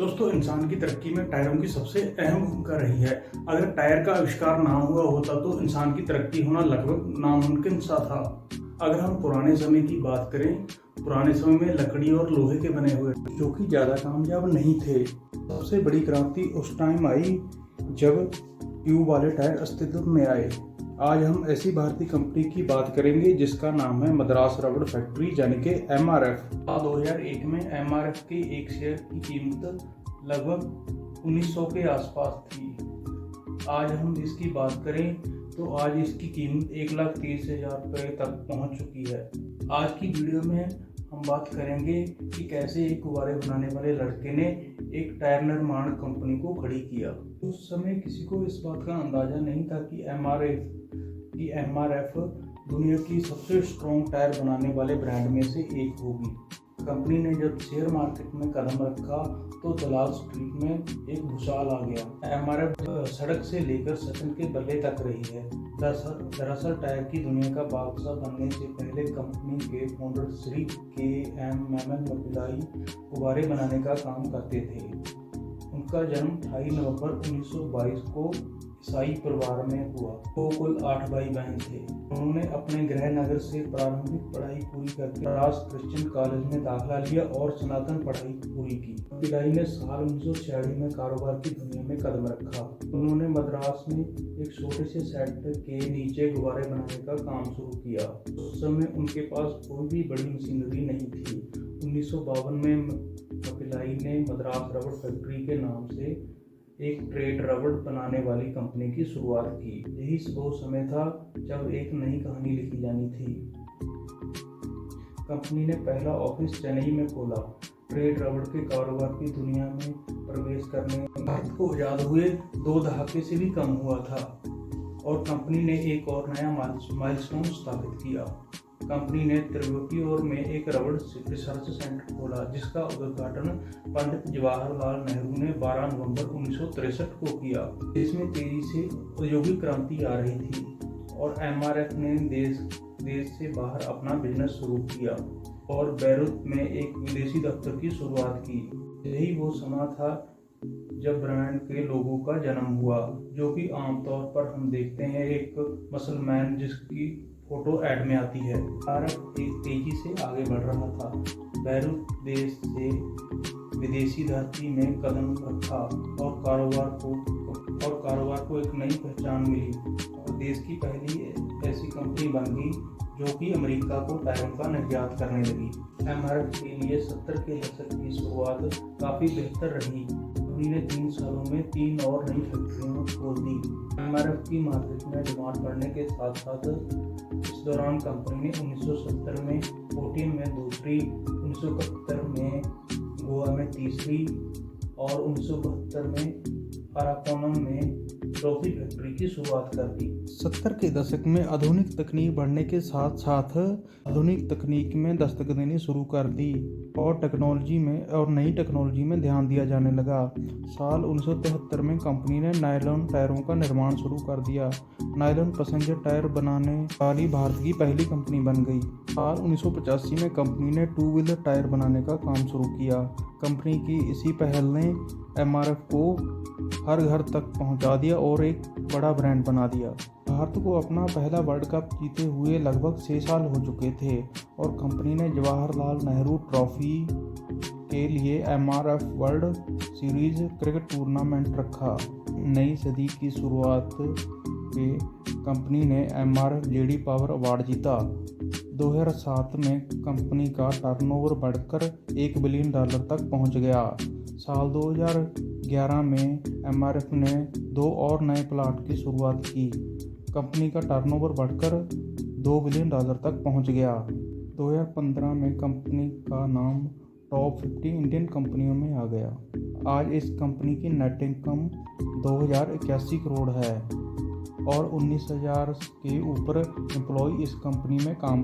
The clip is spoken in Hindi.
दोस्तों, इंसान की तरक्की में टायरों की सबसे अहम भूमिका रही है। अगर टायर का आविष्कार ना हुआ होता तो इंसान की तरक्की होना लगभग नामुमकिन सा था। अगर हम पुराने समय की बात करें, पुराने समय में लकड़ी और लोहे के बने हुए जो कि ज़्यादा कामयाब नहीं थे। सबसे बड़ी क्रांति उस टाइम आई जब ट्यूब वाले टायर अस्तित्व में आए। आज हम ऐसी भारतीय कंपनी की बात करेंगे जिसका नाम है मद्रास रबड़ फैक्ट्री यानी कि MRF। 2001 में MRF के एक शेयर की कीमत लगभग 1900 के आसपास थी। आज हम इसकी बात करें तो आज इसकी कीमत 1,30,000 रुपये तक पहुंच चुकी है। आज की वीडियो में हम बात करेंगे कि कैसे एक गुब्बारे बनाने वाले लड़के ने एक टायर निर्माण कंपनी को खड़ी किया। उस समय किसी को इस बात का अंदाजा नहीं था कि MRF दुनिया की सबसे स्ट्रॉन्ग टायर बनाने वाले ब्रांड में से एक होगी। कंपनी ने जब शेयर मार्केट में कदम रखा तो दलाल स्ट्रीट में एक भूचाल आ गया। MRF सड़क से लेकर सचिन के बल्ले तक रही है। दरअसल टायर की दुनिया का बादशाह बनने से पहले कंपनी के फाउंडर श्री KM मपिल्लाई गुब्बारे बनाने का काम करते थे। उनका जन्म 28 नवंबर 1922 को ईसाई परिवार में हुआ। वो कुल 8 भाई बहन थे। उन्होंने अपने गृह नगर से प्रारंभिक पढ़ाई पूरी करके मद्रास क्रिश्चियन कॉलेज में दाखिला लिया और स्नातन पढ़ाई पूरी की। पिल्लाई ने साल 1946 में कारोबार की दुनिया में कदम रखा। उन्होंने मद्रास में एक छोटे से सेट के नीचे गुब्बारे बनाने का काम शुरू किया। उस समय उनके पास कोई भी बड़ी मशीनरी नहीं थी। 1952 में पिल्लाई ने मद्रास रबड़ फैक्ट्री के नाम से एक ट्रेड रबड़ बनाने वाली कंपनी की शुरुआत की। यही वो समय था जब एक नई कहानी लिखी जानी थी। कंपनी ने पहला ऑफिस चेन्नई में खोला। ट्रेड रबड़ के कारोबार की दुनिया में प्रवेश करने भारत को आजाद हुए 2 दहाके से भी कम हुआ था और कंपनी ने एक और नया माइलस्टोन स्थापित किया। कंपनी ने त्रिलोकीपुर में एक रबड़ रिसर्च सेंटर खोला जिसका उद्घाटन पंडित जवाहरलाल नेहरू ने 12 नवंबर 1963 को किया। देश में तेजी से औद्योगिक क्रांति आ रही थी और MRF ने देश से बाहर अपना बिजनेस शुरू किया और बैरूत में एक विदेशी दफ्तर की शुरुआत की। यही वो समय था जब ब्रांड के लोगों का जन्म हुआ, जो कि आमतौर पर हम देखते हैं एक मसलमैन जिसकी फोटो ऐड में आती है। भारत एक तेजी से आगे बढ़ रहा था। बैरूत देश से विदेशी धरती में कदम रखा और कारोबार को एक नई पहचान मिली और देश की पहली ऐसी कंपनी बन गई जो कि अमेरिका को टायरों का निर्यात करने लगी। MRF के लिए 70 के दशक की शुरुआत काफ़ी बेहतर रही। कंपनी ने 3 सालों में 3 और नई फैक्ट्रियां खोल दी। MRF की मार्केट में डिमांड बढ़ने के साथ साथ इस दौरान कंपनी ने 1970 में कोटीन में दूसरी, 1971 में गोवा में तीसरी और 1972 में अराकोनम में चौथी फैक्ट्री की शुरुआत कर दी। 70 के दशक में आधुनिक तकनीक बढ़ने के साथ साथ आधुनिक तकनीक में दस्तक देनी शुरू कर दी और नई टेक्नोलॉजी में ध्यान दिया जाने लगा। साल 1973 में कंपनी ने नायलॉन टायरों का निर्माण शुरू कर दिया। नायलॉन पैसेंजर टायर बनाने वाली भारत की पहली कंपनी बन गई। साल 1985 में कंपनी ने 2 व्हीलर टायर बनाने का काम शुरू किया। कंपनी की इसी पहल ने MRF को हर घर तक पहुंचा दिया और एक बड़ा ब्रांड बना दिया। भारत को अपना पहला वर्ल्ड कप जीते हुए लगभग 6 साल हो चुके थे और कंपनी ने जवाहरलाल नेहरू ट्रॉफी के लिए MRF world series cricket tournament रखा। नई सदी की शुरुआत पे कंपनी ने MRF लेडी पावर अवार्ड जीता। 2007 में कंपनी का टर्नओवर बढ़कर $1 बिलियन तक पहुंच गया। साल 2011 में MRF ने 2 और नए प्लांट की शुरुआत की। कंपनी का टर्नओवर बढ़कर $2 बिलियन तक पहुंच गया। 2015 में कंपनी का नाम टॉप 50 इंडियन कंपनियों में आ गया। आज इस कंपनी की नेट इनकम 2081 करोड़ है और 19,000 के ऊपर एम्प्लॉय इस कंपनी में काम